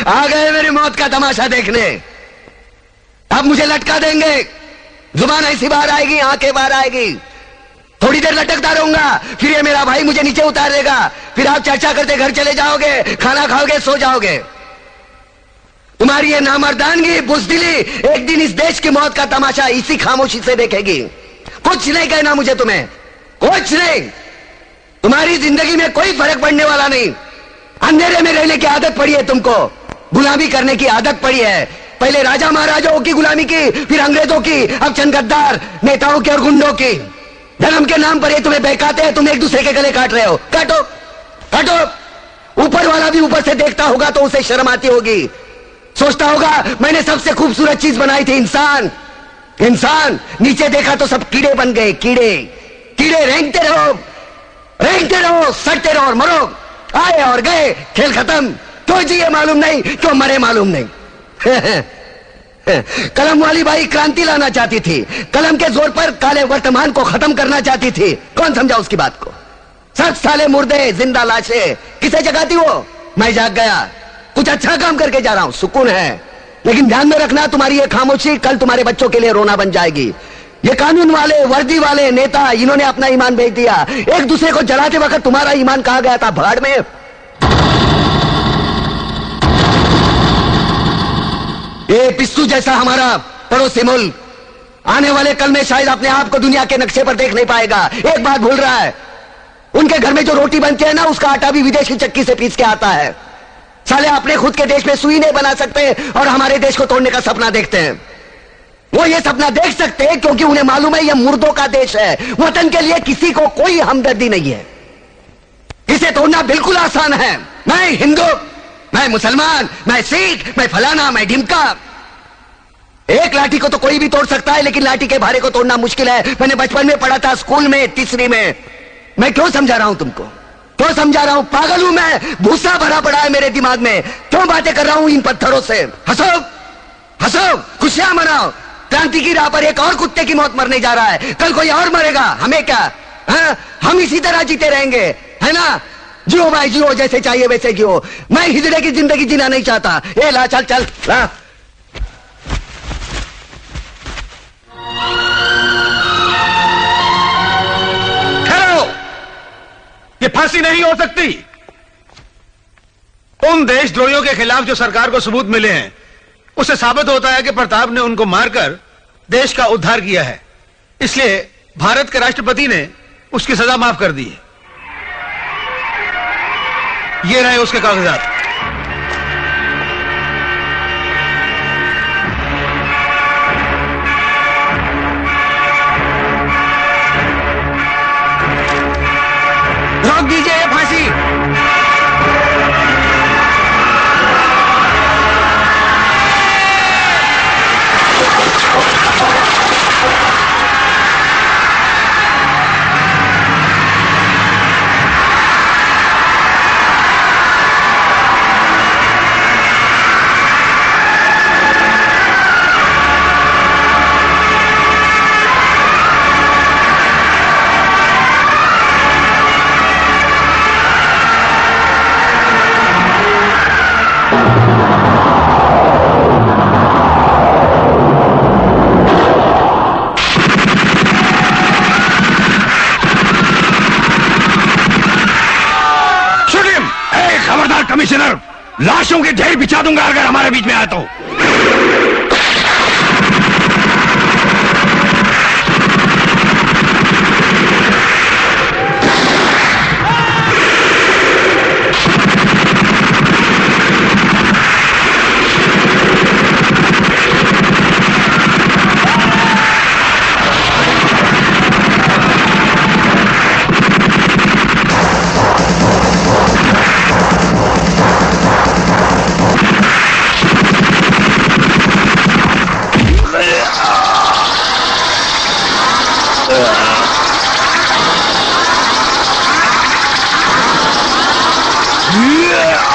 आ गए मेरी मौत का तमाशा देखने। अब मुझे लटका देंगे, जुबान ऐसी बाहर आएगी, आंखें बाहर आएगी, थोड़ी देर लटकता रहूंगा, फिर ये मेरा भाई मुझे नीचे उतार देगा, फिर आप चर्चा करते घर चले जाओगे, खाना खाओगे, सो जाओगे। तुम्हारी ये नामर्दानगी, बुज़दिली एक दिन इस देश की मौत का तमाशा इसी खामोशी से देखेगी। कुछ नहीं कहना मुझे, तुम्हें कुछ नहीं। तुम्हारी जिंदगी में कोई फर्क पड़ने वाला नहीं। अंधेरे में रहने की आदत पड़ी है तुमको, गुलामी करने की आदत पड़ी है। पहले राजा महाराजाओं की गुलामी की, फिर अंग्रेजों की, अब चंद गद्दार नेताओं की और गुंडों की। धर्म के नाम पर ये तुम्हें बहकाते हैं, तुम एक दूसरे के गले काट रहे हो। काटो काटो। ऊपर वाला भी ऊपर से देखता होगा तो उसे शर्म आती होगी, सोचता होगा मैंने सबसे खूबसूरत चीज बनाई थी, इंसान। इंसान नीचे देखा तो सब कीड़े बन गए, कीड़े कीड़े। रेंगते रहो, सटते रहो और मरो। आए और गए, खेल खत्म। क्यों जिए मालूम नहीं, क्यों मरे मालूम नहीं। कलम वाली बाई क्रांति लाना चाहती थी, कलम के जोर पर काले वर्तमान को खत्म करना चाहती थी। कौन समझा उसकी बात को? सच साले मुर्दे, जिंदा लाशें किसे जगाती वो? मैं जाग गया, कुछ अच्छा काम करके जा रहा हूं, सुकून है। लेकिन ध्यान में रखना, तुम्हारी ये खामोशी कल तुम्हारे बच्चों के लिए रोना बन जाएगी। ये कानून वाले, वर्दी वाले नेता, इन्होंने अपना ईमान बेच दिया। एक दूसरे को जलाते वक्त तुम्हारा ईमान कहां गया था? भाड़ में। ये पिस्सू जैसा हमारा पड़ोसी मुल्क आने वाले कल में शायद अपने आप को दुनिया के नक्शे पर देख नहीं पाएगा। एक बात भूल रहा है, उनके घर में जो रोटी बनती है ना, उसका आटा भी विदेशी चक्की से पीस के आता है। साले अपने खुद के देश में सुई नहीं बना सकते और हमारे देश को तोड़ने का सपना देखते हैं। वो ये सपना देख सकते हैं क्योंकि उन्हें मालूम है ये मुर्दों का देश है। वतन के लिए किसी को कोई हमदर्दी नहीं है। इसे तोड़ना बिल्कुल आसान है। मैं हिंदू, मैं मुसलमान, मैं सिख, मैं फलाना, मैं ढिमका। एक लाठी को तो कोई भी तोड़ सकता है, लेकिन लाठी के भारे को तोड़ना मुश्किल है। मैंने बचपन में पढ़ा था, स्कूल में, तीसरी में। मैं क्यों समझा रहा हूं तुमको? क्यों समझा रहा हूं? पागल हूं मैं? भूसा भरा पड़ा है मेरे दिमाग में। क्यों बातें कर रहा हूं इन पत्थरों से? हंसो हंसो, खुशियां मनाओ। क्रांति की राह पर एक और कुत्ते की मौत मरने जा रहा है, कल कोई और मरेगा। हमें क्या? हम इसी तरह जीते रहेंगे, है ना? जियो भाई जियो, जैसे चाहिए वैसे जियो। मैं हिजड़े की जिंदगी जीना नहीं चाहता। ए ला, चल चल ला। ठहरो, ये फांसी नहीं हो सकती। उन देशद्रोहियों के खिलाफ जो सरकार को सबूत मिले हैं, उससे साबित होता है कि प्रताप ने उनको मारकर देश का उद्धार किया है। इसलिए भारत के राष्ट्रपति ने उसकी सजा माफ कर दी है। ये रहे उसके कागजात। रोक दीजिए फांसी। कमिश्नर, लाशों के ढेर बिछा दूंगा अगर हमारे बीच में आया तो। Yeah!